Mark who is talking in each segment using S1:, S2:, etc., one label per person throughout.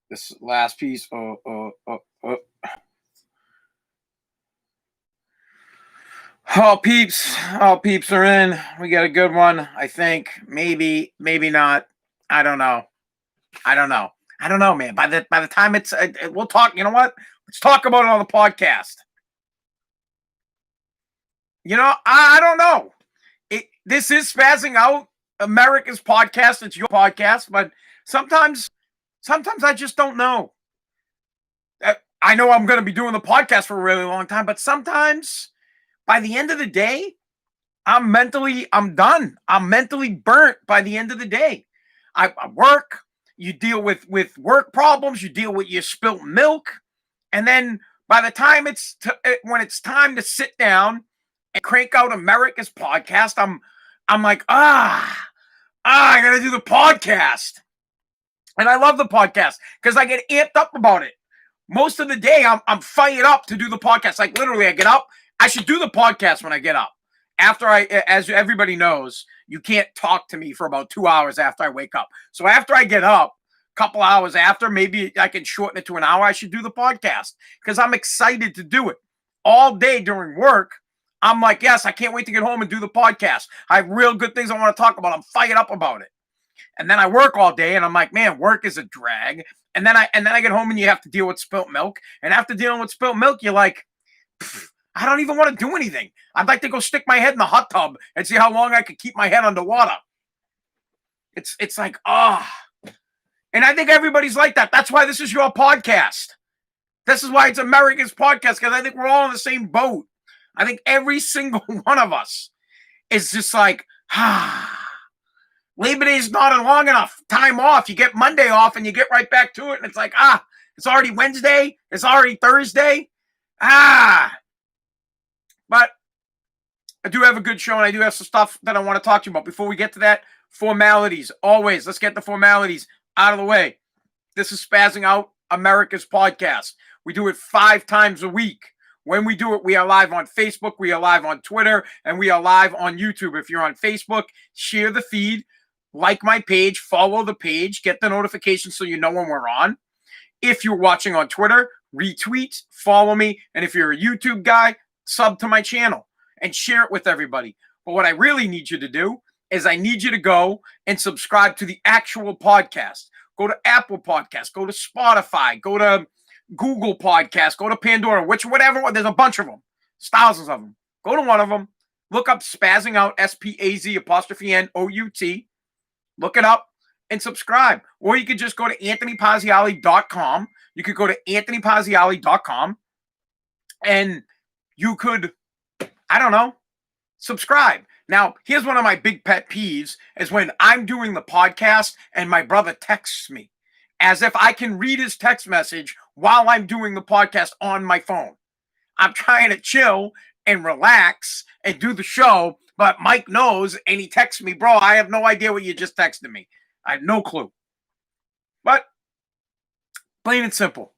S1: This last piece. All peeps are in. We got a good one. I think maybe not. I don't know. I don't know, man. By the time it's, we'll talk. You know what? Let's talk about it on the podcast. I don't know. This is Spazzing Out, America's podcast. It's your podcast, but sometimes, sometimes I just don't know. I know I'm going to be doing the podcast for a really long time, but sometimes by the end of the day, I'm done. I'm mentally burnt by the end of the day. I work, you deal with work problems, you deal with your spilt milk, and then by the time when it's time to sit down and crank out America's podcast, I'm like, I got to do the podcast. And I love the podcast because I get amped up about it. Most of the day, I'm fired up to do the podcast. Like literally, I get up. I should do the podcast when I get up. As everybody knows, you can't talk to me for about 2 hours after I wake up. So after I get up, a couple hours after, maybe I can shorten it to an hour. I should do the podcast because I'm excited to do it. All day during work, I'm like, yes, I can't wait to get home and do the podcast. I have real good things I want to talk about. I'm fired up about it. And then I work all day, and I'm like, man, work is a drag. And then I get home, and you have to deal with spilt milk. And after dealing with spilt milk, you're like, I don't even want to do anything. I'd like to go stick my head in the hot tub and see how long I could keep my head underwater. It's like, And I think everybody's like that. That's why this is your podcast. This is why it's America's podcast, because I think we're all in the same boat. I think every single one of us is just like, Labor Day is not long enough. Time off. You get Monday off and you get right back to it. And it's like, it's already Wednesday. It's already Thursday. But I do have a good show, and I do have some stuff that I want to talk to you about. Before we get to that, formalities. Always, let's get the formalities out of the way. This is Spazzing Out, America's podcast. We do it 5 times a week. When we do it, we are live on Facebook, we are live on Twitter, and we are live on YouTube. If you're on Facebook, share the feed, like my page, follow the page, get the notifications so you know when we're on. If you're watching on Twitter, retweet, follow me, and if you're a YouTube guy, sub to my channel and share it with everybody. But what I really need you to do is I need you to go and subscribe to the actual podcast. Go to Apple Podcasts, go to Spotify, go to Google Podcasts, go to Pandora, whatever. There's a bunch of them. There's thousands of them. Go to one of them. Look up Spazzing Out, SPAZ''NOUT. Look it up and subscribe. Or you could just go to AnthonyPazziali.com. You could go to AnthonyPazziali.com and you could, I don't know, subscribe. Now, here's one of my big pet peeves is when I'm doing the podcast and my brother texts me as if I can read his text message while I'm doing the podcast on my phone. I'm trying to chill and relax and do the show, but Mike knows and he texts me, bro, I have no idea what you just texted me. I have no clue. But plain and simple.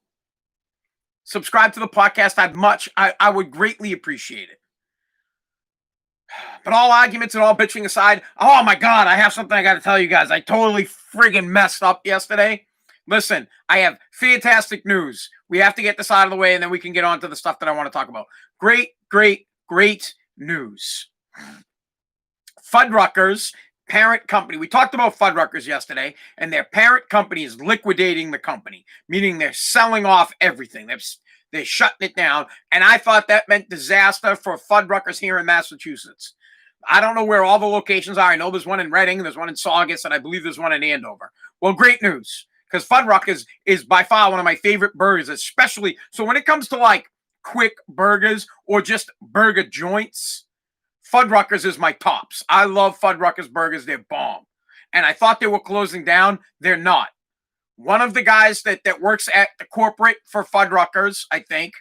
S1: Subscribe to the podcast. I would greatly appreciate it. But all arguments and all bitching aside, oh my God, I have something I got to tell you guys. I totally friggin' messed up yesterday. Listen, I have fantastic news. We have to get this out of the way, and then we can get on to the stuff that I want to talk about. Great news. Fuddruckers, parent company. We talked about Fuddruckers yesterday, and their parent company is liquidating the company, meaning they're selling off everything. They're shutting it down, and I thought that meant disaster for Fuddruckers here in Massachusetts. I don't know where all the locations are. I know there's one in Reading, there's one in Saugus, and I believe there's one in Andover. Well, great news, because Fuddruckers is by far one of my favorite burgers, especially. So when it comes to like quick burgers or just burger joints, Fuddruckers is my tops. I love Fuddruckers burgers. They're bomb. And I thought they were closing down. They're not. One of the guys that works at the corporate for Fuddruckers, I think,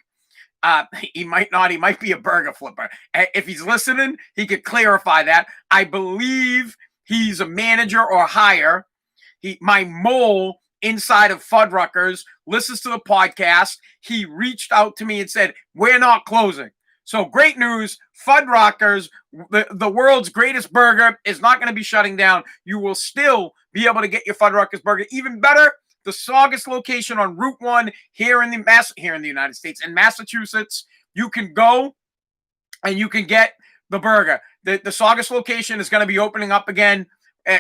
S1: he might not. He might be a burger flipper. If he's listening, he could clarify that. I believe he's a manager or higher. My mole inside of Fuddruckers listens to the podcast. He reached out to me and said, we're not closing. So great news, Fuddruckers, the world's greatest burger, is not going to be shutting down. You will still be able to get your Fuddruckers burger. Even better, the Saugus location on Route 1 here in the United States, in Massachusetts. You can go and you can get the burger. The Saugus location is going to be opening up again.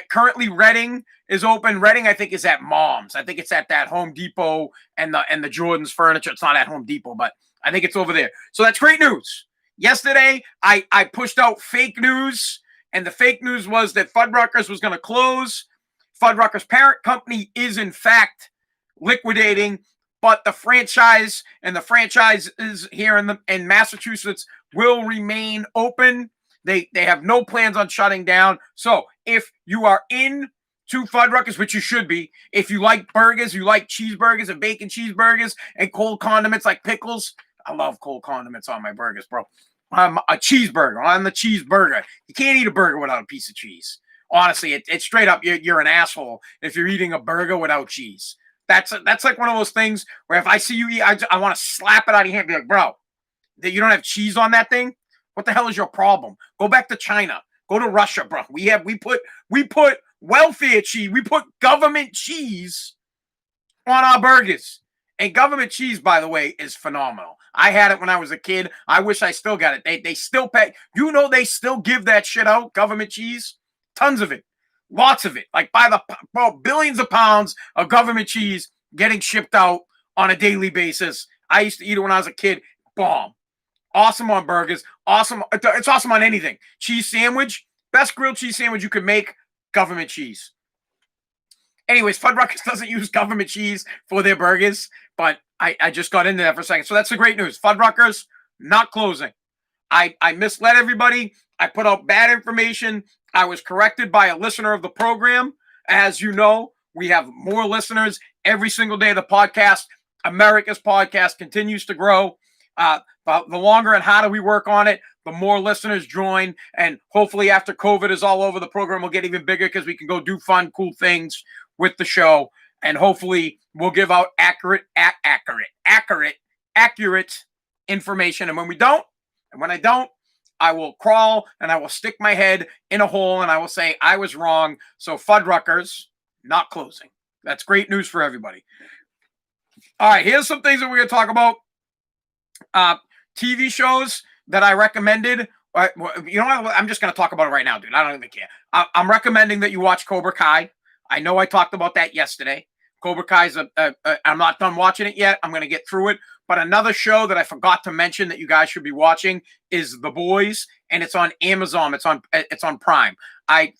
S1: Currently, Reading is open. Reading, I think, is at Mom's. I think it's at that Home Depot and the Jordan's Furniture. It's not at Home Depot, but I think it's over there. So that's great news. Yesterday, I pushed out fake news, and the fake news was that Fuddruckers was going to close. Fuddruckers' parent company is, in fact, liquidating, but the franchise and the franchises here in Massachusetts will remain open. They have no plans on shutting down. So if you are in to Fuddruckers, which you should be, if you like burgers, you like cheeseburgers and bacon cheeseburgers and cold condiments like pickles. I love cold condiments on my burgers, bro. I'm a cheeseburger. I'm the cheeseburger. You can't eat a burger without a piece of cheese. Honestly, it's straight up. You're an asshole if you're eating a burger without cheese. That's like one of those things where if I see you eat, I want to slap it out of your hand and be like, bro, that you don't have cheese on that thing? What the hell is your problem? Go back to China. Go to Russia, bro. We put welfare cheese. We put government cheese on our burgers. And government cheese, by the way, is phenomenal. I had it when I was a kid. I wish I still got it. They still pay. You know they still give that shit out, government cheese. Tons of it. Lots of it. Like billions of pounds of government cheese getting shipped out on a daily basis. I used to eat it when I was a kid. Bomb. Awesome on burgers. Awesome. It's awesome on anything. Cheese sandwich. Best grilled cheese sandwich you could make. Government cheese. Anyways, Fuddruckers doesn't use government cheese for their burgers, but I just got into that for a second. So that's the great news. Fuddruckers not closing. I misled everybody. I put out bad information. I was corrected by a listener of the program. As you know, we have more listeners every single day of the podcast. America's podcast continues to grow. The longer and harder we work on it, the more listeners join. And hopefully after COVID is all over, the program will get even bigger because we can go do fun, cool things with the show. And hopefully we'll give out accurate information. And when I don't, I will crawl and I will stick my head in a hole and I will say I was wrong. So Fuddruckers not closing. That's great news for everybody. All right, here's some things that we're going to talk about. TV shows that I recommended. You know what? I'm just going to talk about it right now, dude. I don't even care. I'm recommending that you watch Cobra Kai. I know I talked about that yesterday. Cobra Kai's I'm not done watching it yet. I'm going to get through it. But another show that I forgot to mention that you guys should be watching is The Boys, and it's on Amazon. It's on Prime.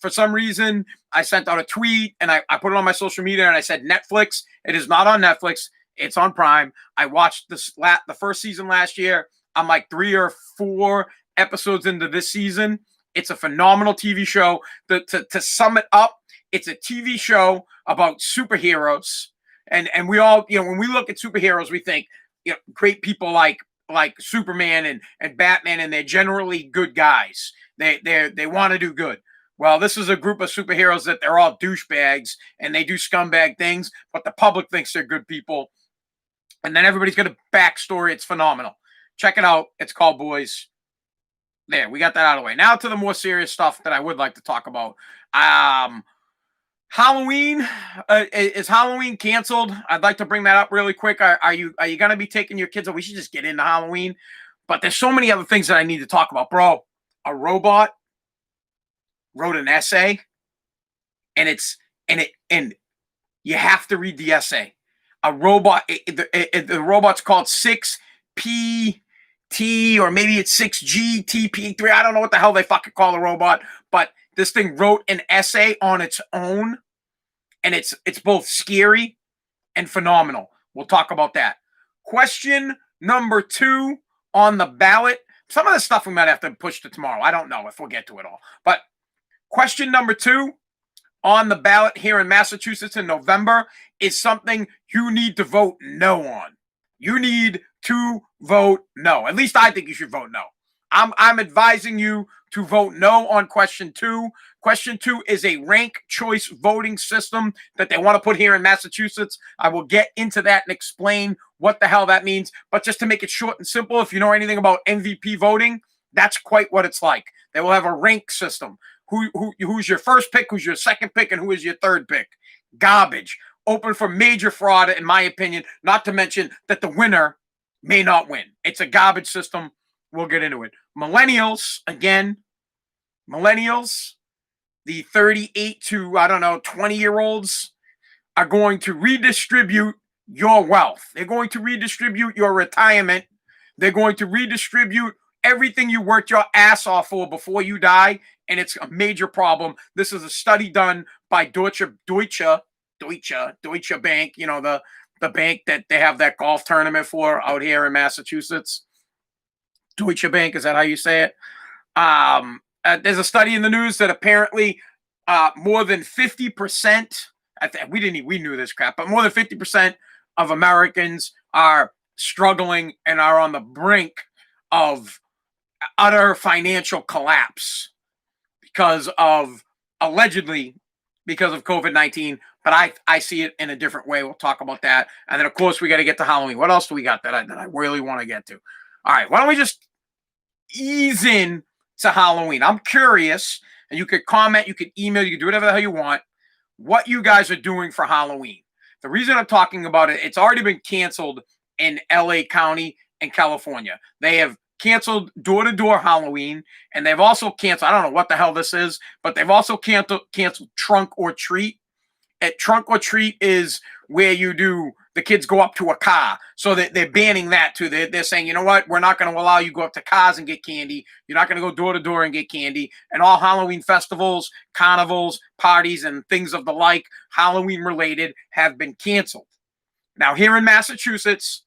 S1: For some reason, I sent out a tweet, and I put it on my social media, and I said Netflix. It is not on Netflix. It's on Prime. I watched the first season last year. I'm like 3 or 4 episodes into this season. It's a phenomenal TV show. To sum it up, it's a TV show about superheroes. And we all, when we look at superheroes, we think, great people like Superman and Batman, and they're generally good guys. They want to do good. Well, this is a group of superheroes that they're all douchebags and they do scumbag things, but the public thinks they're good people. And then everybody's got a backstory. It's phenomenal. Check it out. It's called Boys. There, we got that out of the way. Now to the more serious stuff that I would like to talk about. Halloween is Halloween canceled? I'd like to bring that up really quick. Are you going to be taking your kids? We should just get into Halloween. But there's so many other things that I need to talk about, bro. A robot wrote an essay, and you have to read the essay. A robot, the robot's called 6PT, or maybe it's 6GTP3. I don't know what the hell they fucking call a robot, but this thing wrote an essay on its own, and it's both scary and phenomenal. We'll talk about that. Question number 2 on the ballot. Some of the stuff we might have to push to tomorrow. I don't know if we'll get to it all. But question number 2 on the ballot here in Massachusetts in November is something you need to vote no on. You need to vote no. At least I think you should vote no. I'm advising you to vote no on question 2. Question 2 is a rank choice voting system that they want to put here in Massachusetts. I will get into that and explain what the hell that means. But just to make it short and simple, if you know anything about MVP voting, that's quite what it's like. They will have a rank system. Who's your first pick, who's your second pick, and who is your third pick. Garbage. open for major fraud, in my opinion, not to mention that the winner may not win. It's a garbage system. We'll get into it. Millennials, again, millennials, the 38 to, I don't know, 20-year-olds are going to redistribute your wealth. They're going to redistribute your retirement. They're going to redistribute everything you worked your ass off for before you die, and it's a major problem. This is a study done by Deutsche Bank, you know, the bank that they have that golf tournament for out here in Massachusetts. Deutsche Bank, is that how you say it? There's a study in the news that apparently more than 50%, we knew this crap, but more than 50% of Americans are struggling and are on the brink of utter financial collapse allegedly because of COVID-19. But I see it in a different way. We'll talk about that. And then, of course, we got to get to Halloween. What else do we got that I really want to get to? All right, why don't we just ease in to Halloween? I'm curious, and you could comment, you could email, you could do whatever the hell you want, what you guys are doing for Halloween. The reason I'm talking about it, it's already been canceled in LA County and California. They have canceled door-to-door Halloween, and they've also canceled, I don't know what the hell this is, but they've also canceled trunk or treat. At trunk or treat is where the kids go up to a car. So they're banning that too. They're saying, you know what? We're not going to allow you to go up to cars and get candy. You're not going to go door to door and get candy. And all Halloween festivals, carnivals, parties, and things of the like, Halloween related, have been canceled. Now, here in Massachusetts,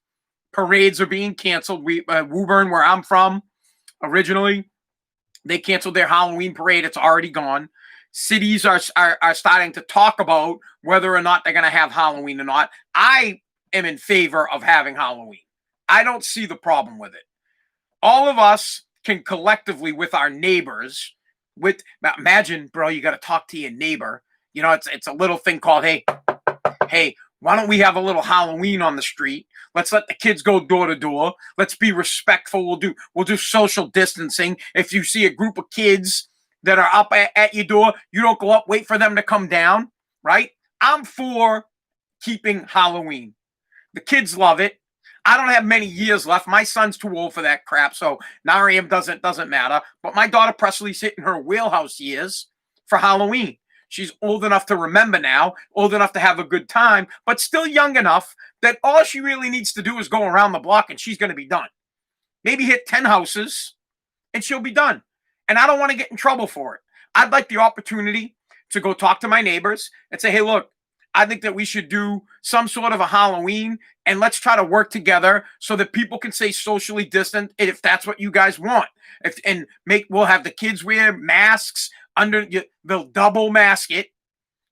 S1: parades are being canceled. Woburn, where I'm from, originally, they canceled their Halloween parade. It's already gone. Cities are starting to talk about whether or not they're going to have Halloween or not. I am in favor of having Halloween. I don't see the problem with it. All of us can collectively, with our neighbors, imagine, bro, you got to talk to your neighbor. You know, it's a little thing called, hey, why don't we have a little Halloween on the street? Let's let the kids go door to door. Let's be respectful. We'll do social distancing. If you see a group of kids that are up at your door, you don't go up, wait for them to come down, right? I'm for keeping Halloween. The kids love it. I don't have many years left. My son's too old for that crap, so Nariam doesn't matter. But my daughter Presley's hitting her wheelhouse years for Halloween. She's old enough to remember now, old enough to have a good time, but still young enough that all she really needs to do is go around the block and she's going to be done. Maybe hit 10 houses and she'll be done. And I don't want to get in trouble for it. I'd like the opportunity to go talk to my neighbors and say, hey, look, I think that we should do some sort of a Halloween, and let's try to work together so that people can stay socially distant if that's what you guys want. We'll have the kids wear masks they'll double mask it.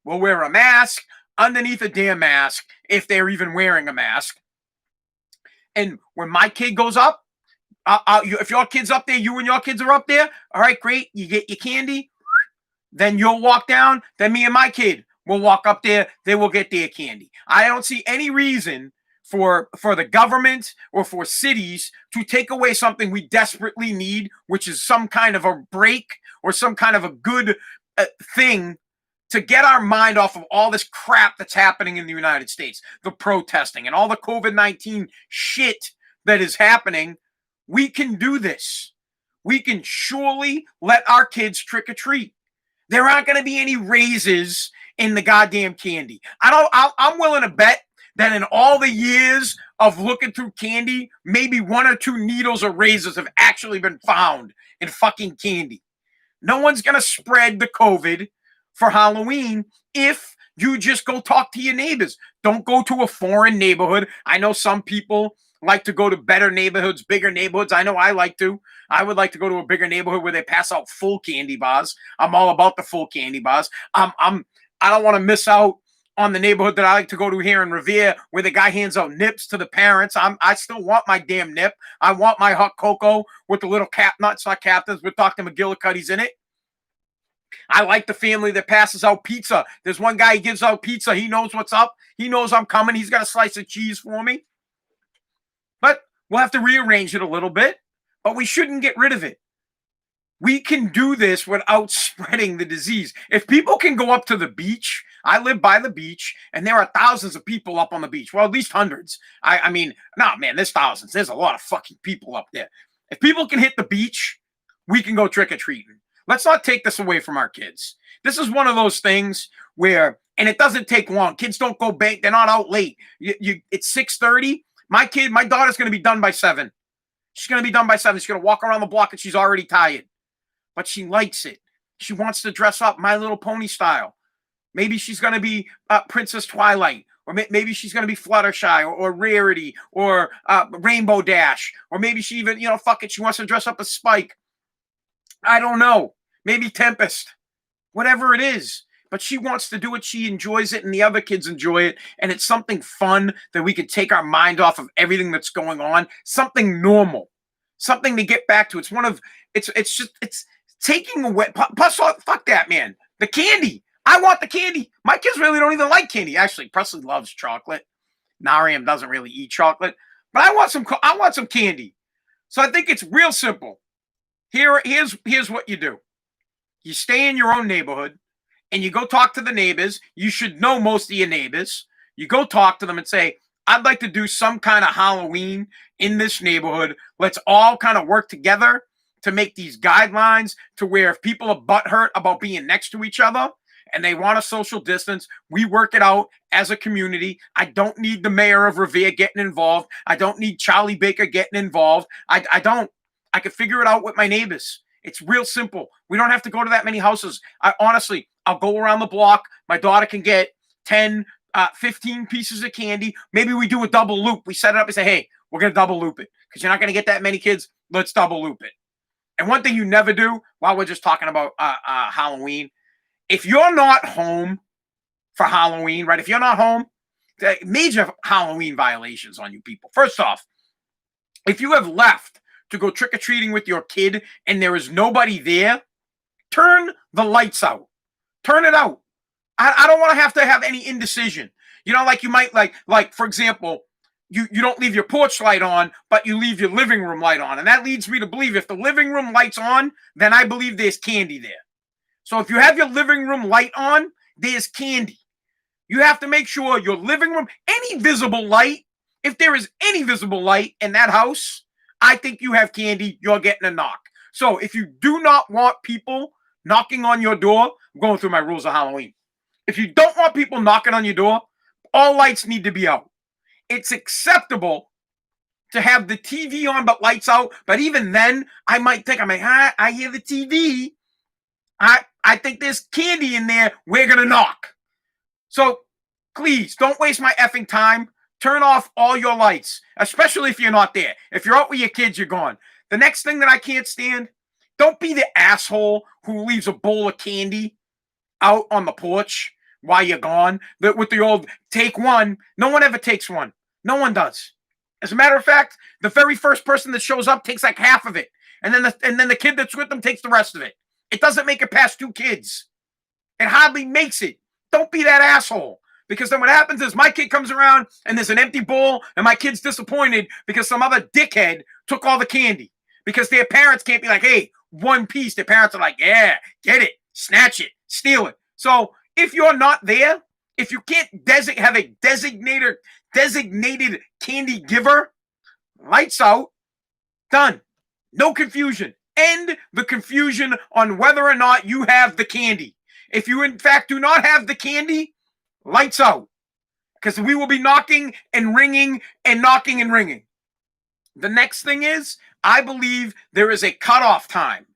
S1: We'll wear a mask underneath a damn mask if they're even wearing a mask. And when my kid goes up, if your kid's up there, you and your kids are up there, all right, great. You get your candy. Then you'll walk down. Then me and my kid will walk up there. They will get their candy. I don't see any reason for the government or for cities to take away something we desperately need, which is some kind of a break or some kind of a good thing to get our mind off of all this crap that's happening in the United States, the protesting and all the COVID-19 shit that is happening. We can do this. We can surely let our kids trick or treat. There aren't going to be any raises in the goddamn candy. I'm willing to bet that in all the years of looking through candy, maybe one or two needles or razors have actually been found in fucking candy. No one's going to spread the COVID for Halloween if you just go talk to your neighbors. Don't go to a foreign neighborhood. I know some people like to go to better neighborhoods, bigger neighborhoods. I know I like to. I would like to go to a bigger neighborhood where they pass out full candy bars. I'm all about the full candy bars. I don't want to miss out on the neighborhood that I like to go to here in Revere, where the guy hands out nips to the parents. I still want my damn nip. I want my hot cocoa with the little nuts, not captains, with Dr. McGillicuddy's in it. I like the family that passes out pizza. There's one guy, he gives out pizza. He knows what's up. He knows I'm coming. He's got a slice of cheese for me. But we'll have to rearrange it a little bit, but we shouldn't get rid of it. We can do this without spreading the disease. If people can go up to the beach I live by the beach, and there are thousands of people up on the beach. Well, at least hundreds. I mean, no, man, there's thousands. There's a lot of fucking people up there. If people can hit the beach, we can go trick-or-treating. Let's not take this away from our kids. This is one of those things where, and it doesn't take long. Kids don't go bank. They're not out late. It's 6:30. My daughter's going to be done by 7. She's going to be done by 7. She's going to walk around the block and she's already tired. But she likes it. She wants to dress up My Little Pony style. Maybe she's going to be Princess Twilight. Or maybe she's going to be Fluttershy or Rarity or Rainbow Dash. Or maybe she even, fuck it, she wants to dress up as Spike. I don't know. Maybe Tempest. Whatever it is. But she wants to do it. She enjoys it, and the other kids enjoy it. And it's something fun that we can take our mind off of everything that's going on. Something normal. Something to get back to. It's taking away. Plus, fuck that, man. The candy. I want the candy. My kids really don't even like candy. Actually, Presley loves chocolate. Nariam doesn't really eat chocolate. But I want some candy. So I think it's real simple. Here's what you do. You stay in your own neighborhood. And you go talk to the neighbors. You should know most of your neighbors. You go talk to them and say, I'd like to do some kind of Halloween in this neighborhood. Let's all kind of work together to make these guidelines to where if people are butthurt about being next to each other and they want a social distance, we work it out as a community. I don't need the mayor of Revere getting involved. I don't need Charlie Baker getting involved. I don't. I can figure it out with my neighbors. It's real simple. We don't have to go to that many houses. Honestly, I'll go around the block. My daughter can get 10, 15 pieces of candy. Maybe we do a double loop. We set it up and say, hey, we're going to double loop it because you're not going to get that many kids. Let's double loop it. And one thing you never do while we're just talking about Halloween, if you're not home for Halloween, right? If you're not home, major Halloween violations on you people. First off, if you have left to go trick-or-treating with your kid and there is nobody there, turn the lights out. Turn it out. I don't want to have any indecision. Like you might like for example, you don't leave your porch light on, but you leave your living room light on. And that leads me to believe if the living room light's on, then I believe there's candy there. So if you have your living room light on, there's candy. You have to make sure your living room, any visible light, if there is any visible light in that house, I think you have candy, you're getting a knock. So if you do not want people knocking on your door, I'm going through my rules of Halloween. If you don't want people knocking on your door, all lights need to be out. It's acceptable to have the TV on but lights out. But even then, I hear the TV. I think there's candy in there. We're going to knock. So please don't waste my effing time. Turn off all your lights, especially if you're not there. If you're out with your kids, you're gone. The next thing that I can't stand, don't be the asshole who leaves a bowl of candy out on the porch while you're gone. With the old take one. No one ever takes one. No one does. As a matter of fact, the very first person that shows up takes like half of it. And then the kid that's with them takes the rest of it. It doesn't make it past 2 kids. It hardly makes it. Don't be that asshole. Because then what happens is my kid comes around and there's an empty bowl and my kid's disappointed because some other dickhead took all the candy. Because their parents can't be like, hey, 1 piece. Their parents are like, yeah, get it, snatch it, steal it. So if you're not there, if you can't have a designated candy giver, lights out, done. No confusion. End the confusion on whether or not you have the candy. If you in fact do not have the candy, lights out, because we will be knocking and ringing and knocking and ringing. The next thing is, I believe there is a cutoff time.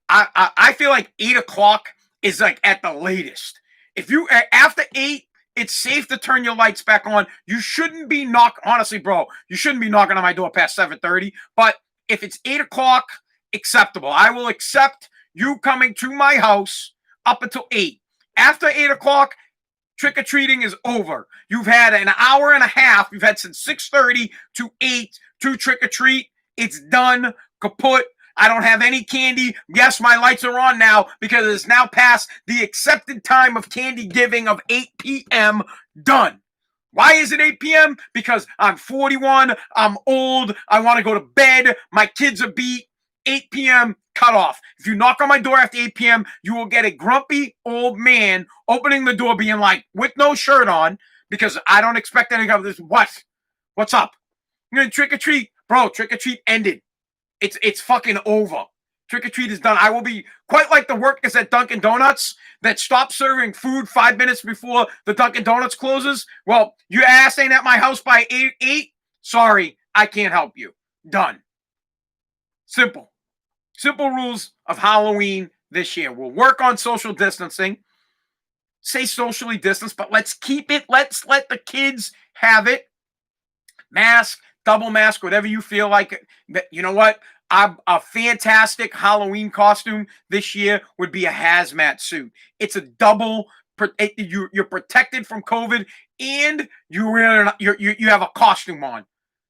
S1: I feel like 8 o'clock is like at the latest. If you after 8, it's safe to turn your lights back on. You shouldn't be honestly, bro, you shouldn't be knocking on my door past 7:30. But if it's 8 o'clock, acceptable. I will accept you coming to my house up until 8. After 8 o'clock, trick-or-treating is over. You've had an hour and a half. You've had since 6:30 to 8 to trick-or-treat. It's done. Kaput. I don't have any candy. Yes, my lights are on now because it's now past the accepted time of candy giving of 8 p.m. Done. Why is it 8 p.m.? Because I'm 41. I'm old. I want to go to bed. My kids are beat. 8 p.m. cutoff. If you knock on my door after 8 p.m., you will get a grumpy old man opening the door being like, with no shirt on, because I don't expect anything of this. What? What's up? You're going to trick or treat? Bro, trick or treat ended. It's fucking over. Trick or treat is done. I will be quite like the workers at Dunkin' Donuts that stop serving food 5 minutes before the Dunkin' Donuts closes. Well, your ass ain't at my house by 8. Sorry, I can't help you. Done. Simple. Simple rules of Halloween this year. We'll work on social distancing. Say socially distance, but let's keep it. Let's let the kids have it. Mask, double mask, whatever you feel like. You know what? A fantastic Halloween costume this year would be a hazmat suit. It's a double. You're protected from COVID, and you have a costume on.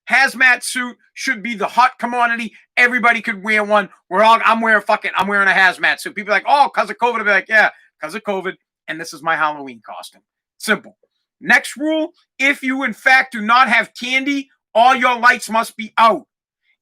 S1: Hazmat suit should be the hot commodity. Everybody could wear one. I'm wearing a hazmat suit. People are like, oh, because of COVID. I'll be like, yeah, because of COVID. And this is my Halloween costume. Simple. Next rule, if you in fact do not have candy, all your lights must be out.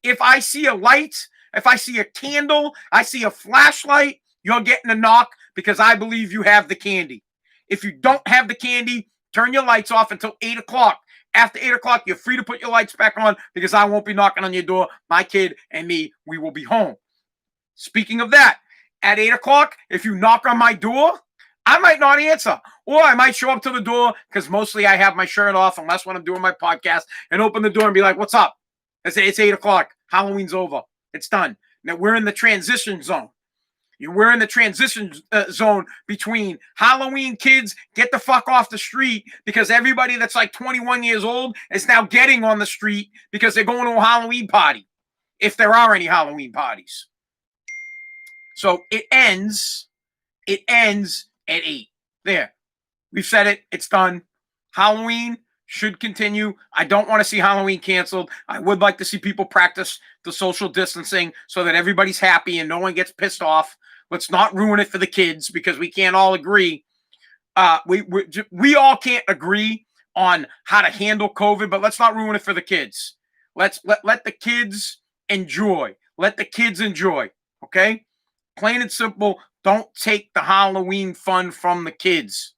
S1: If I see a light, if I see a candle, I see a flashlight, you're getting a knock because I believe you have the candy. If you don't have the candy, turn your lights off until 8 o'clock. After 8 o'clock, you're free to put your lights back on because I won't be knocking on your door. My kid and me, we will be home. Speaking of that, at 8 o'clock, if you knock on my door, I might not answer. Or I might show up to the door because mostly I have my shirt off unless when I'm doing my podcast and open the door and be like, what's up? It's 8 o'clock. Halloween's over. It's done. Now we're in the transition zone. We're in the transition zone between Halloween kids get the fuck off the street because everybody that's like 21 years old is now getting on the street because they're going to a Halloween party, if there are any Halloween parties. So it ends at 8. There. We've said it. It's done. Halloween should continue. I don't want to see Halloween canceled. I would like to see people practice the social distancing so that everybody's happy and no one gets pissed off. Let's not ruin it for the kids because we can't all agree. We all can't agree on how to handle COVID, but let's not ruin it for the kids. Let the kids enjoy. Let the kids enjoy. Okay? Plain and simple. Don't take the Halloween fun from the kids.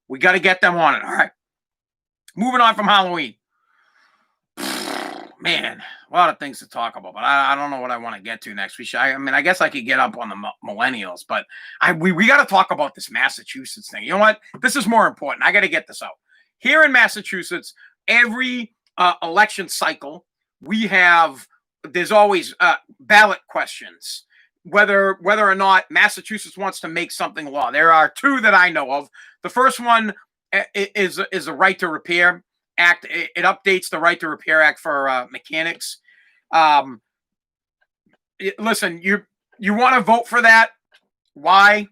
S1: We got to get them on it. All right. Moving on from Halloween. Man, a lot of things to talk about, but I don't know what I want to get to next. I guess I could get up on the millennials, but we got to talk about this Massachusetts thing. You know what? This is more important. I got to get this out. Here in Massachusetts, every election cycle, there's always ballot questions, whether or not Massachusetts wants to make something law. There are two that I know of. The first one is a Right to Repair Act. It updates the Right to Repair Act for mechanics. Listen, you want to vote for that. Why?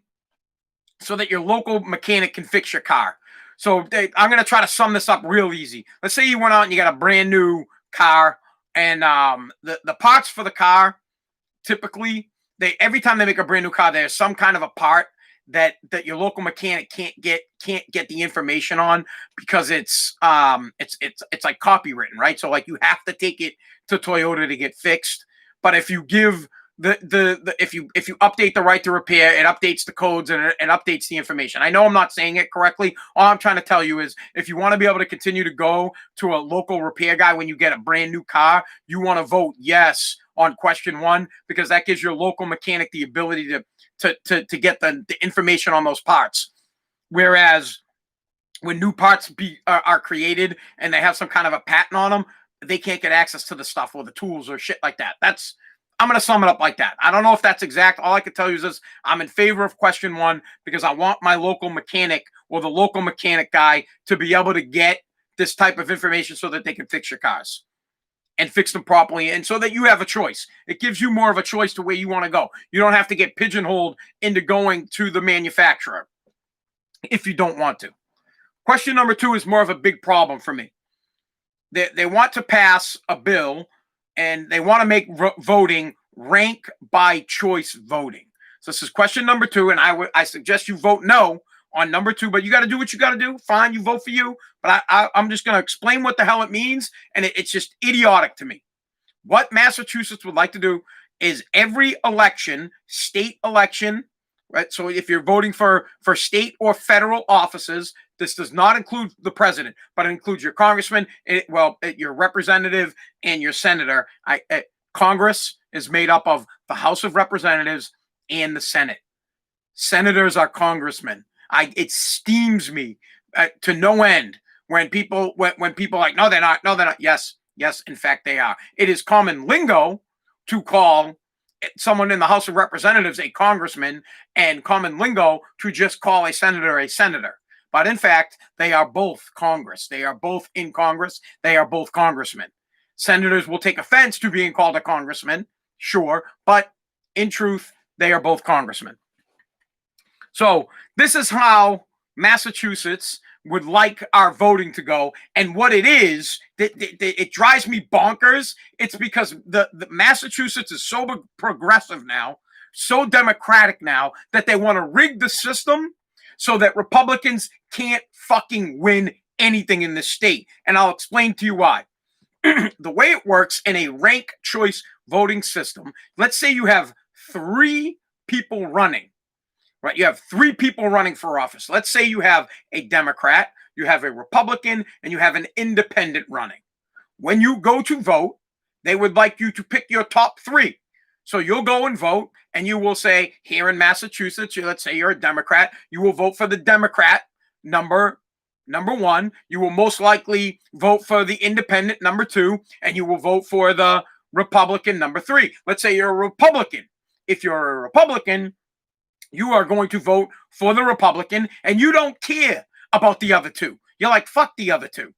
S1: So that your local mechanic can fix your car. So I'm going to try to sum this up real easy. Let's say you went out and you got a brand new car, and the parts for the car, typically, every time they make a brand new car, there's some kind of a part that your local mechanic can't get the information on because it's like copywritten, right? So like you have to take it to Toyota to get fixed. But if you give if you update the Right to Repair, it updates the codes and it updates the information. I know I'm not saying it correctly. All I'm trying to tell you is if you want to be able to continue to go to a local repair guy when you get a brand new car, you want to vote yes on question 1 because that gives your local mechanic the ability to get the information on those parts. Whereas when new parts are created and they have some kind of a patent on them, they can't get access to the stuff or the tools or shit like that. I'm going to sum it up like that. I don't know if that's exact. All I can tell you is this. I'm in favor of question 1 because I want my local mechanic or the local mechanic guy to be able to get this type of information so that they can fix your cars and fix them properly, and so that you have a choice. It gives you more of a choice to where you want to go. You don't have to get pigeonholed into going to the manufacturer if you don't want to. Question number 2 is more of a big problem for me. They want to pass a bill, and they want to make voting rank by choice voting. So this is question number 2, and I suggest you vote no on number 2, but you got to do what you got to do. Fine, you vote for you. But I'm just going to explain what the hell it means, and it's just idiotic to me. What Massachusetts would like to do is every election, state election, right? So if you're voting for state or federal offices, this does not include the president, but it includes your congressman, your representative, and your senator. Congress is made up of the House of Representatives and the Senate. Senators are congressmen. It steams me to no end when people are like, no, they're not. No, they're not. Yes, in fact, they are. It is common lingo to call someone in the House of Representatives a congressman, and common lingo to just call a senator a senator. But in fact, they are both Congress. They are both in Congress. They are both congressmen. Senators will take offense to being called a congressman, sure, but in truth, they are both congressmen. So this is how Massachusetts would like our voting to go. And what it is, it drives me bonkers. It's because the Massachusetts is so progressive now, so democratic now, that they want to rig the system so that Republicans can't fucking win anything in this state. And I'll explain to you why. The way it works in a rank choice voting system, let's say you have 3 people running. Right, you have 3 people running for office. Let's say you have a Democrat, you have a Republican, and you have an independent running. When you go to vote, they would like you to pick your top 3. So you'll go and vote, and you will say, here in Massachusetts, let's say you're a Democrat, you will vote for the Democrat number 1. You will most likely vote for the independent number 2, and you will vote for the Republican number 3. Let's say you're a Republican. If you're a Republican, you are going to vote for the Republican, and you don't care about the other 2. You're like, fuck the other 2.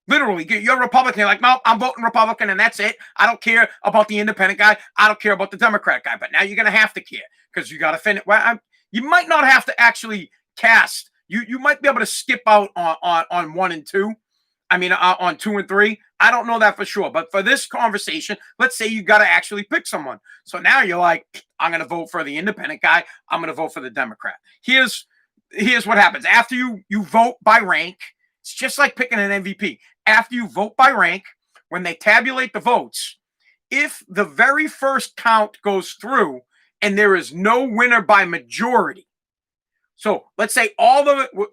S1: Literally, you're a Republican. You're like, no, I'm voting Republican, and that's it. I don't care about the independent guy. I don't care about the Democrat guy. But now you're going to have to care because you got to finish. Well, you might not have to actually cast. You might be able to skip out on 1 and 2. I mean, on 2 and 3. I don't know that for sure. But for this conversation, let's say you got to actually pick someone. So now you're like, I'm going to vote for the independent guy. I'm going to vote for the Democrat. Here's what happens. After you vote by rank, it's just like picking an MVP. After you vote by rank, when they tabulate the votes, if the very first count goes through and there is no winner by majority, so let's say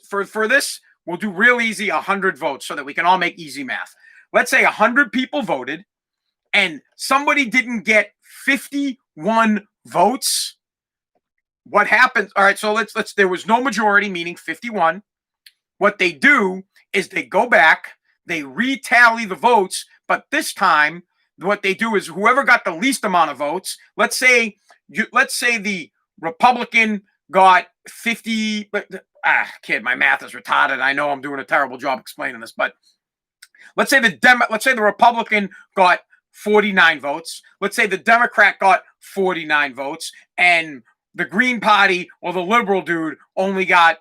S1: for this, we'll do real easy 100 votes so that we can all make easy math. Let's say 100 people voted and somebody didn't get 51 votes. What happens? All right, so there was no majority, meaning 51. What they do is they go back, they retally the votes, but this time what they do is whoever got the least amount of votes, let's say the Republican got 50, kid, my math is retarded. I know I'm doing a terrible job explaining this, but let's say the Republican got 49 votes. Let's say the Democrat got 49 votes, and the Green Party or the Liberal dude only got,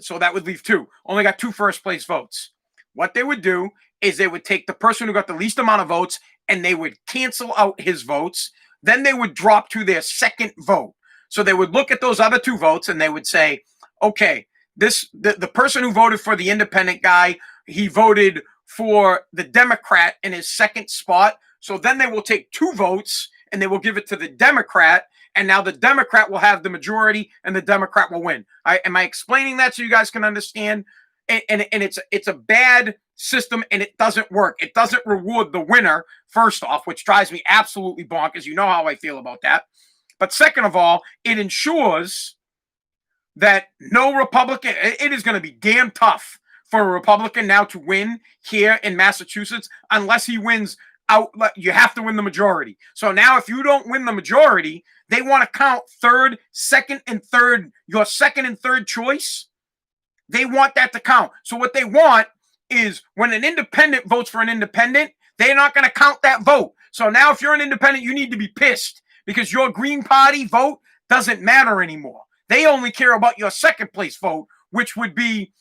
S1: so that would leave 2, only got 2 first place votes. What they would do is they would take the person who got the least amount of votes and they would cancel out his votes. Then they would drop to their second vote. So they would look at those other 2 votes and they would say, okay, the person who voted for the independent guy, he voted for the Democrat in his second spot. So then they will take 2 votes and they will give it to the Democrat. And now the Democrat will have the majority and the Democrat will win. Am I explaining that so you guys can understand? And it's a bad system and it doesn't work. It doesn't reward the winner, first off, which drives me absolutely bonkers. You know how I feel about that. But second of all, it ensures that no Republican, it is going to be damn tough for a Republican now to win here in Massachusetts unless he wins out. You have to win the majority. So now if you don't win the majority, they want to count second and third, your second and third choice. They want that to count. So what they want is when an independent votes for an independent, they're not going to count that vote. So now if you're an independent, you need to be pissed because your Green Party vote doesn't matter anymore. They only care about your second place vote, which would be,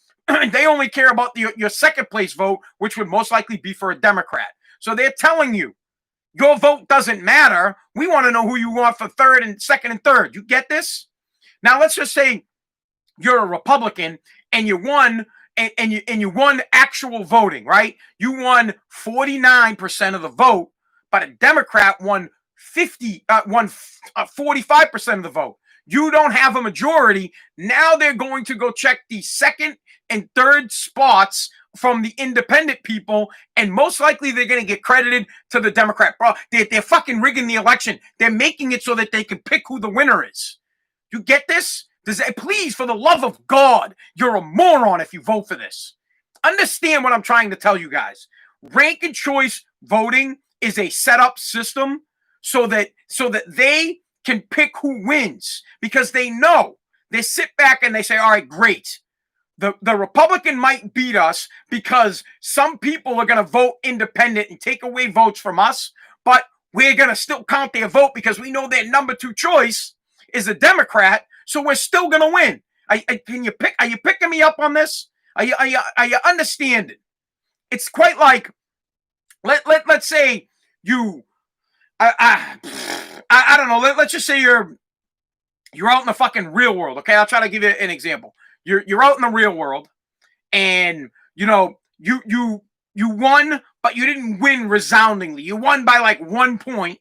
S1: they only care about your second place vote, which would most likely be for a Democrat. So they're telling you, your vote doesn't matter. We want to know who you want for third and second and third. You get this? Now let's just say you're a Republican and you won and you won actual voting, right? You won 49% of the vote, but a Democrat won 45% of the vote. You don't have a majority. Now they're going to go check the second and third spots from the independent people, and most likely they're going to get credited to the Democrat. Bro, they're fucking rigging the election. They're making it so that they can pick who the winner is. You get this? Please, for the love of God, you're a moron if you vote for this. Understand what I'm trying to tell you guys. Rank and choice voting is a setup system so that they can pick who wins, because they know. They sit back and they say, all right, great. The Republican might beat us because some people are going to vote independent and take away votes from us, but we're going to still count their vote because we know their number 2 choice is a Democrat, so we're still going to win. Are you picking me up on this? Are you understanding? It's quite like, let's say you, I don't know. Let's just say you're out in the fucking real world. Okay, I'll try to give you an example. You're out in the real world, and you won, but you didn't win resoundingly. You won by like 1 point,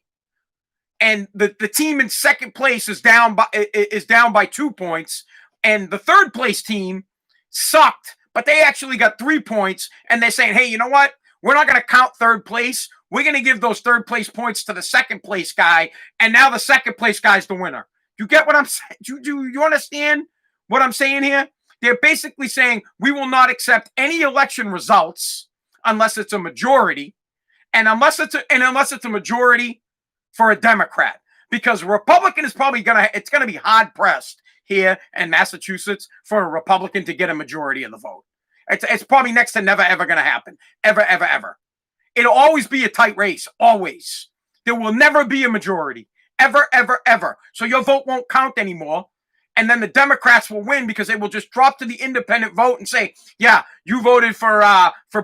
S1: and the team in second place is down by 2 points, and the third place team sucked, but they actually got 3 points, and they're saying, hey, you know what? We're not going to count third place. We're going to give those third place points to the second place guy, and now the second place guy's the winner. You get what I'm saying? Do you understand what I'm saying here? They're basically saying we will not accept any election results unless it's a majority, and unless it's a majority for a Democrat, because a Republican is probably it's gonna be hard pressed here in Massachusetts for a Republican to get a majority of the vote. It's probably next to never ever gonna happen. Ever. It'll always be a tight race. Always. There will never be a majority. Ever. So your vote won't count anymore. And then the Democrats will win because they will just drop to the independent vote and say, yeah, you voted for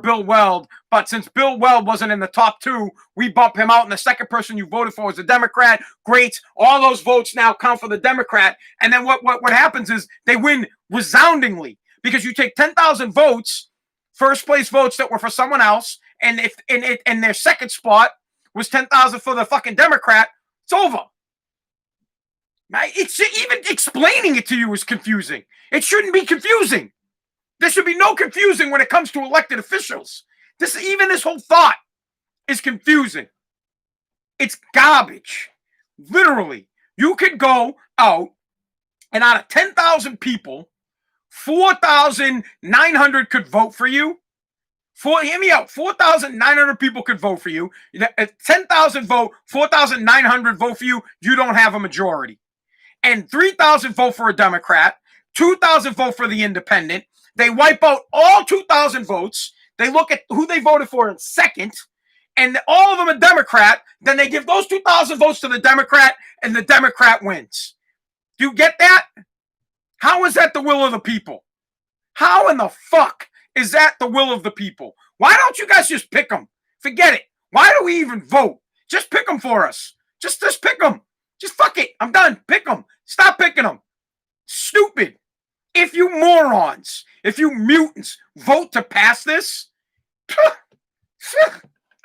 S1: Bill Weld, but since Bill Weld wasn't in the top 2, we bump him out, and the second person you voted for was a Democrat. Great. All those votes now count for the Democrat. And then what happens is they win resoundingly, because you take 10,000 votes, first place votes that were for someone else, and and their second spot was 10,000 for the fucking Democrat, it's over. It's even explaining it to you is confusing. It shouldn't be confusing. There should be no confusing when it comes to elected officials. This whole thought is confusing. It's garbage. Literally, you could go out, and out of 10,000 people, 4,900 could vote for you. Hear me out. 4,900 people could vote for you. 10,000 vote, 4,900 vote for you. You don't have a majority. And 3,000 vote for a Democrat, 2,000 vote for the independent. They wipe out all 2,000 votes. They look at who they voted for in second, and all of them are Democrat. Then they give those 2,000 votes to the Democrat, and the Democrat wins. Do you get that? How is that the will of the people? How in the fuck is that the will of the people? Why don't you guys just pick them? Forget it. Why do we even vote? Just pick them for us. Just pick them. Just fuck it. I'm done. Pick them. Stop picking them. Stupid. If you morons, if you mutants vote to pass this,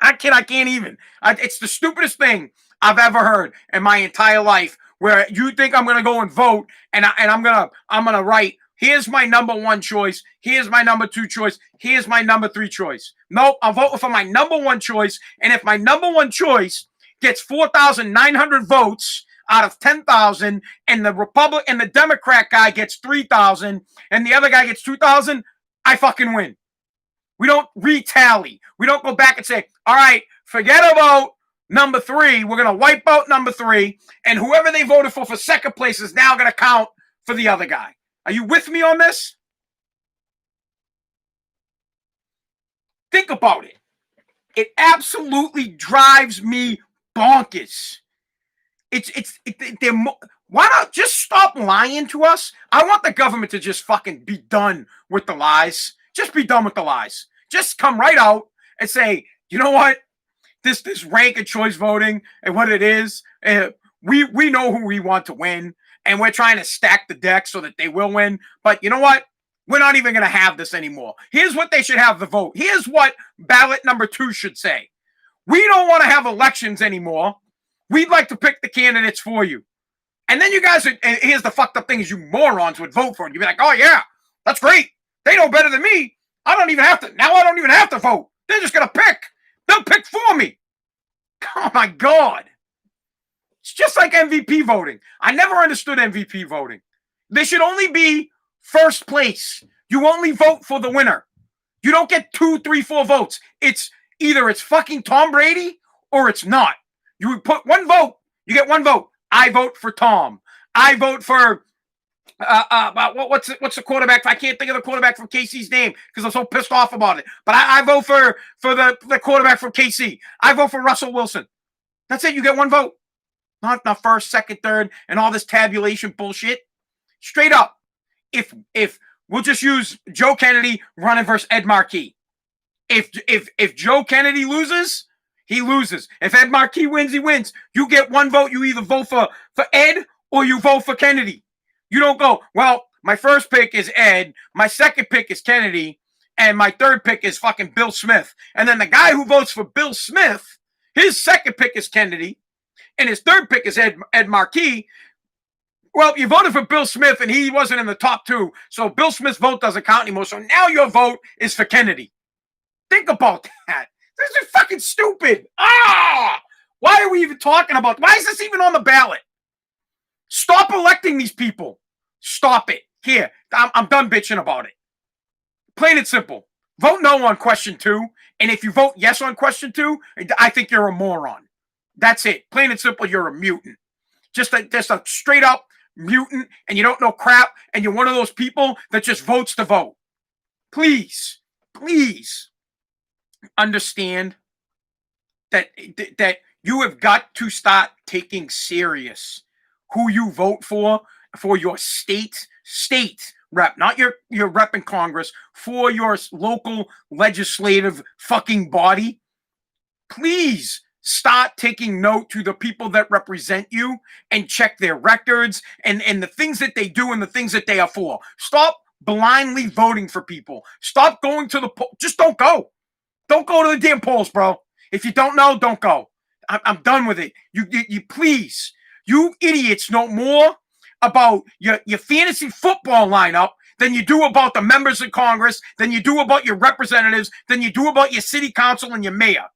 S1: I can't even. It's the stupidest thing I've ever heard in my entire life, where you think I'm going to go and vote, and I'm going to write, here's my number 1 choice, here's my number 2 choice, here's my number 3 choice. Nope, I'm voting for my number 1 choice, and if my number 1 choice gets 4,900 votes out of 10,000, and the Democrat guy gets 3,000, and the other guy gets 2,000, I fucking win. We don't retally. We don't go back and say, all right, forget about number 3. We're going to wipe out number 3, and whoever they voted for second place is now going to count for the other guy. Are you with me on this? Think about it. It absolutely drives me bonkers. Why not just stop lying to us? I want the government to just fucking be done with the lies. Just be done with the lies. Just come right out and say, you know what? This rank and choice voting and what it is, we know who we want to win, and we're trying to stack the deck so that they will win. But you know what? We're not even going to have this anymore. Here's what they should have the vote. Here's what ballot number 2 should say. We don't want to have elections anymore. We'd like to pick the candidates for you. And then you guys, and here's the fucked up thing is you morons would vote for it. You'd be like, oh yeah, that's great. They know better than me. I don't even have to vote. They're just going to pick. They'll pick for me. Oh my God. It's just like MVP voting. I never understood MVP voting. There should only be first place. You only vote for the winner. You don't get 2, 3, 4 votes. It's either it's fucking Tom Brady or it's not. You put one vote, you get one vote. I vote for Tom. I vote for what's the quarterback? I can't think of the quarterback from KC's name because I'm so pissed off about it. But I vote for the quarterback from KC. I vote for Russell Wilson. That's it. You get one vote. Not the first, second, third, and all this tabulation bullshit. Straight up. If we'll just use Joe Kennedy running versus Ed Markey. If Joe Kennedy loses, he loses. If Ed Markey wins, he wins. You get one vote. You either vote for Ed or you vote for Kennedy. You don't go, well, my first pick is Ed, my second pick is Kennedy, and my third pick is fucking Bill Smith. And then the guy who votes for Bill Smith, his second pick is Kennedy, and his third pick is Ed Markey. Well, you voted for Bill Smith, and he wasn't in the top 2, so Bill Smith's vote doesn't count anymore. So now your vote is for Kennedy. Think about that. This is fucking stupid. Why are we even talking about? Why is this even on the ballot? Stop electing these people. Stop it. Here, I'm done bitching about it. Plain and simple. Vote no on question 2, and if you vote yes on question 2, I think you're a moron. That's it. Plain and simple, you're a mutant. Just a straight up mutant, and you don't know crap, and you're one of those people that just votes to vote. Please understand that you have got to start taking serious who you vote for your state rep, not your rep in Congress, for your local legislative fucking body. Please start taking note to the people that represent you and check their records and the things that they do and the things that they are for. Stop blindly voting for people. Stop going to the polls. Just don't go. Don't go to the damn polls, bro. If you don't know, don't go. I'm done with it. You please. You idiots know more about your fantasy football lineup than you do about the members of Congress, than you do about your representatives, than you do about your city council and your mayor.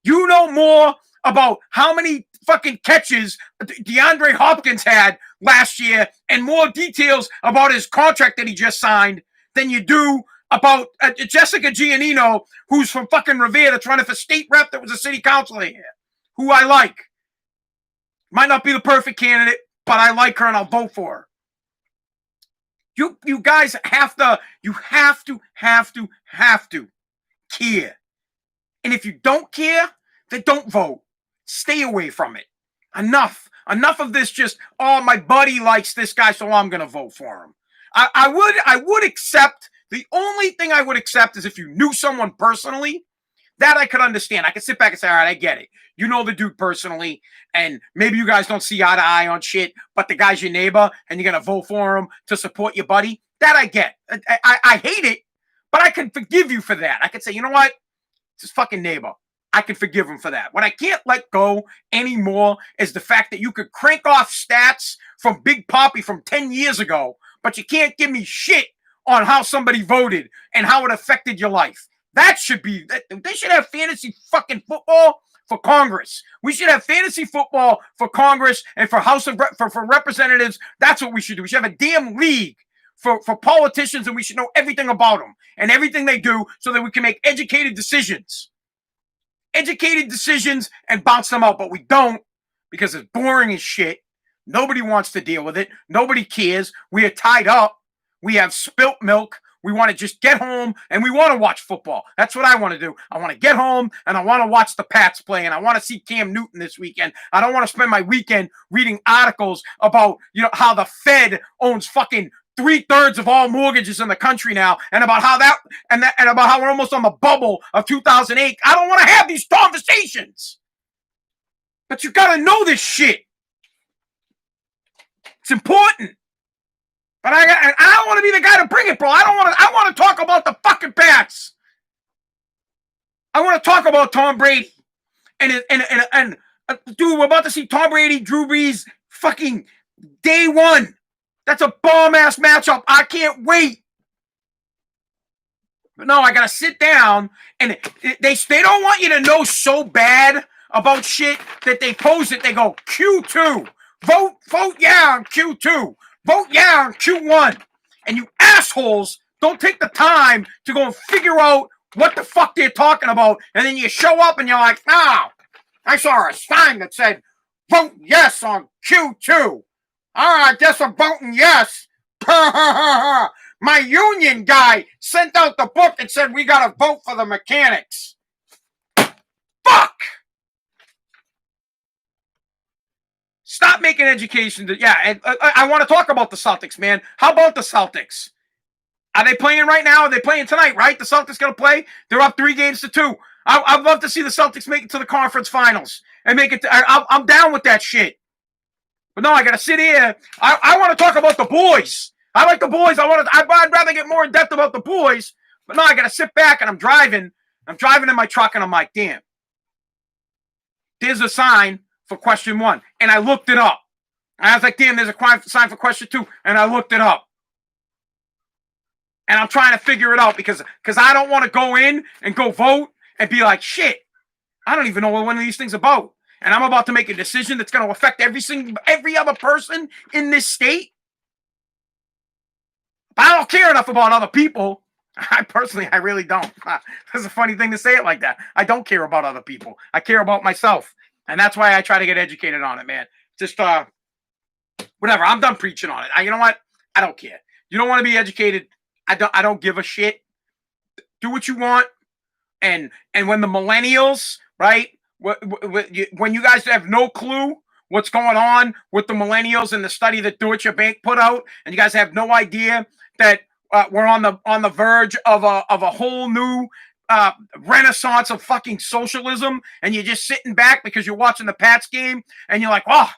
S1: You know more about how many fucking catches DeAndre Hopkins had last year and more details about his contract that he just signed than you do about Jessica Giannino, who's from fucking Revere, that's running for state rep that was a city councilor here, who I like. Might not be the perfect candidate, but I like her and I'll vote for her. You guys have to care. And if you don't care, then don't vote. Stay away from it. Enough of this just, oh, my buddy likes this guy, so I'm going to vote for him. I would accept, the only thing I would accept is if you knew someone personally. That I could understand. I could sit back and say, all right, I get it. You know the dude personally, and maybe you guys don't see eye to eye on shit, but the guy's your neighbor, and you're going to vote for him to support your buddy. That I get. I hate it, but I can forgive you for that. I could say, you know what? It's his fucking neighbor. I can forgive him for that. What I can't let go anymore is the fact that you could crank off stats from Big Papi from 10 years ago, but you can't give me shit on how somebody voted and how it affected your life. That should be, they should have fantasy fucking football for Congress. We should have fantasy football for Congress and for House of for representatives. That's what we should do. We should have a damn league for politicians, and we should know everything about them and everything they do so that we can make educated decisions. Educated decisions and bounce them out, but we don't because it's boring as shit. Nobody wants to deal with it. Nobody cares. We are tied up. We have spilt milk. We want to just get home and we want to watch football. That's what I want to do. I want to get home and I want to watch the Pats play and I want to see Cam Newton this weekend. I don't want to spend my weekend reading articles about, how the Fed owns fucking 3/3 of all mortgages in the country now and about how and about how we're almost on the bubble of 2008. I don't want to have these conversations. But you got to know this shit. It's important. But I don't want to be the guy to bring it, bro. I want to talk about the fucking Pats. I want to talk about Tom Brady and Dude, we're about to see Tom Brady, Drew Brees, fucking day one. That's a bomb-ass matchup. I can't wait. But no, I got to sit down, and they don't want you to know so bad about shit that they pose it. They go, Q2. Vote yeah on Q2. Vote yeah on Q1. And you assholes don't take the time to go and figure out what the fuck they're talking about. And then you show up and you're like, no, I saw a sign that said, vote yes on Q2. I guess I'm voting yes. My union guy sent out the book and said we got to vote for the mechanics. Fuck! Stop making education. And I want to talk about the Celtics, man. How about the Celtics? Are they playing right now? Are they playing tonight, right? The Celtics going to play? They're up 3-2. I'd love to see the Celtics make it to the conference finals and make it. I'm down with that shit. But no, I got to sit here. I want to talk about the boys. I like the boys. I'd rather get more in depth about the boys. But no, I got to sit back and I'm driving. I'm driving in my truck and I'm like, damn. There's a sign for question 1. And I looked it up. And I was like, damn, there's a sign for question 2. And I looked it up. And I'm trying to figure it out because I don't want to go in and go vote and be like, shit, I don't even know what one of these things is about. And I'm about to make a decision that's going to affect every other person in this state. But I don't care enough about other people. I really don't. That's a funny thing to say it like that. I don't care about other people. I care about myself. And that's why I try to get educated on it, man. Just, whatever. I'm done preaching on it. You know what? I don't care. You don't want to be educated. I don't give a shit. Do what you want. And when the millennials, right? When you guys have no clue what's going on with the millennials and the study that Deutsche Bank put out, and you guys have no idea that we're on the verge of a whole new renaissance of fucking socialism, and you're just sitting back because you're watching the Pats game, and you're like, oh,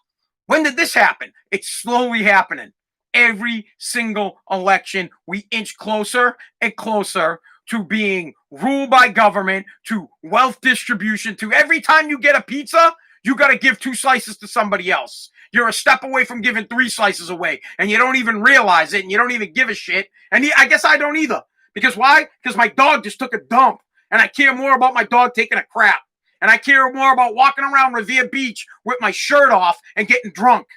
S1: when did this happen? It's slowly happening. Every single election, we inch closer and closer to being ruled by government, to wealth distribution, to every time you get a pizza, you got to give 2 slices to somebody else. You're a step away from giving 3 slices away, and you don't even realize it, and you don't even give a shit. And I guess I don't either. Because why? Because my dog just took a dump, and I care more about my dog taking a crap. And I care more about walking around Revere Beach with my shirt off and getting drunk.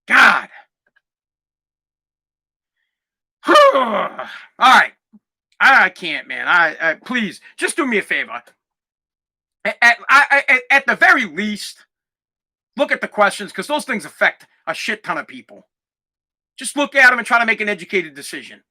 S1: God. All right. I can't, man. I please, just do me a favor. At the very least, look at the questions, because those things affect a shit ton of people. Just look at them and try to make an educated decision.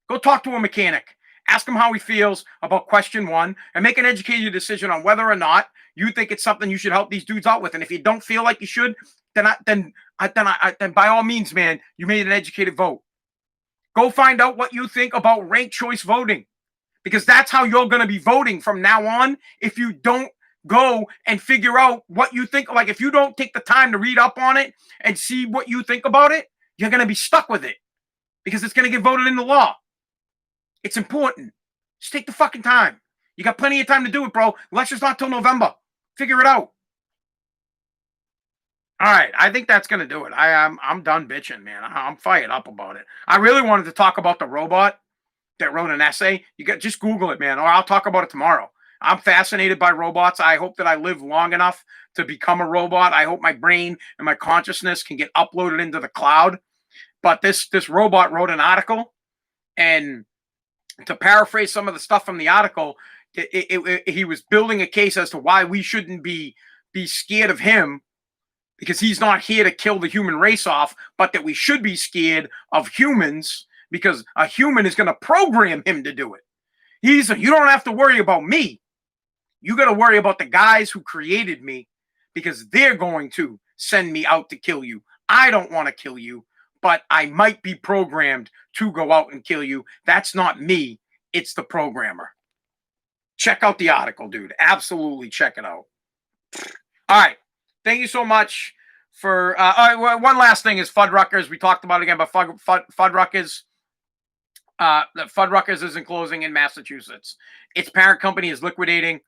S1: Go talk to a mechanic. Ask him how he feels about question 1 and make an educated decision on whether or not you think it's something you should help these dudes out with. And if you don't feel like you should, then by all means, man, you made an educated vote. Go find out what you think about ranked choice voting, because that's how you're going to be voting from now on. If you don't go and figure out what you think, like if you don't take the time to read up on it and see what you think about it, you're going to be stuck with it because it's going to get voted into law. It's important. Just take the fucking time. You got plenty of time to do it, bro. Election's not till November. Figure it out. All right, I think that's gonna do it. I'm done bitching, man. I'm fired up about it. I really wanted to talk about the robot that wrote an essay. Just Google it, man, or I'll talk about it tomorrow. I'm fascinated by robots. I hope that I live long enough to become a robot. I hope my brain and my consciousness can get uploaded into the cloud. But this robot wrote an article, and to paraphrase some of the stuff from the article, he was building a case as to why we shouldn't be scared of him, because he's not here to kill the human race off, but that we should be scared of humans because a human is going to program him to do it. You don't have to worry about me. You got to worry about the guys who created me, because they're going to send me out to kill you. I don't want to kill you, but I might be programmed to go out and kill you. That's not me. It's the programmer. Check out the article, dude. Absolutely check it out. All right. Thank you so much for one last thing is Fuddruckers. We talked about it again, but Fuddruckers. Fuddruckers isn't closing in Massachusetts. Its parent company is liquidating.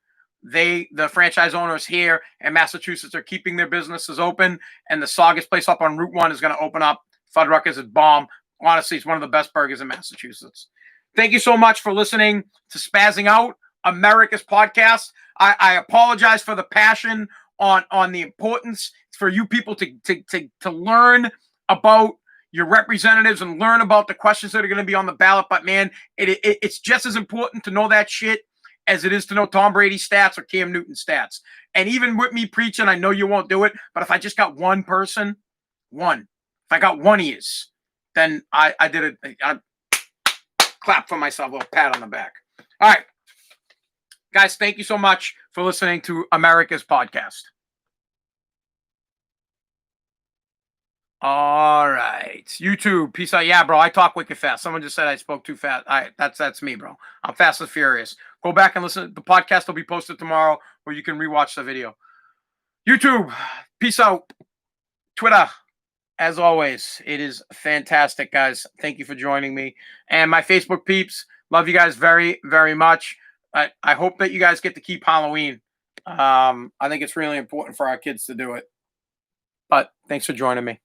S1: the franchise owners here in Massachusetts, are keeping their businesses open, and the Saugus place up on Route 1 is going to open up. Fuddruckers is bomb. Honestly, it's one of the best burgers in Massachusetts. Thank you so much for listening to Spazzing Out, America's podcast. I apologize for the passion on the importance for you people to learn about your representatives and learn about the questions that are going to be on the ballot. But man, it's just as important to know that shit as it is to know Tom Brady's stats or Cam Newton's stats. And even with me preaching, I know you won't do it, but if I just got one person, if I got one ears, then I did it. I clap for myself, a little pat on the back. All right. Guys, thank you so much for listening to America's podcast. All right. YouTube, peace out. Yeah, bro, I talk wicked fast. Someone just said I spoke too fast. All right, that's me, bro. I'm fast and furious. Go back and listen. The podcast will be posted tomorrow where you can rewatch the video. YouTube, peace out. Twitter, as always, it is fantastic, guys. Thank you for joining me. And my Facebook peeps, love you guys very, very much. I hope that you guys get to keep Halloween. I think it's really important for our kids to do it. But thanks for joining me.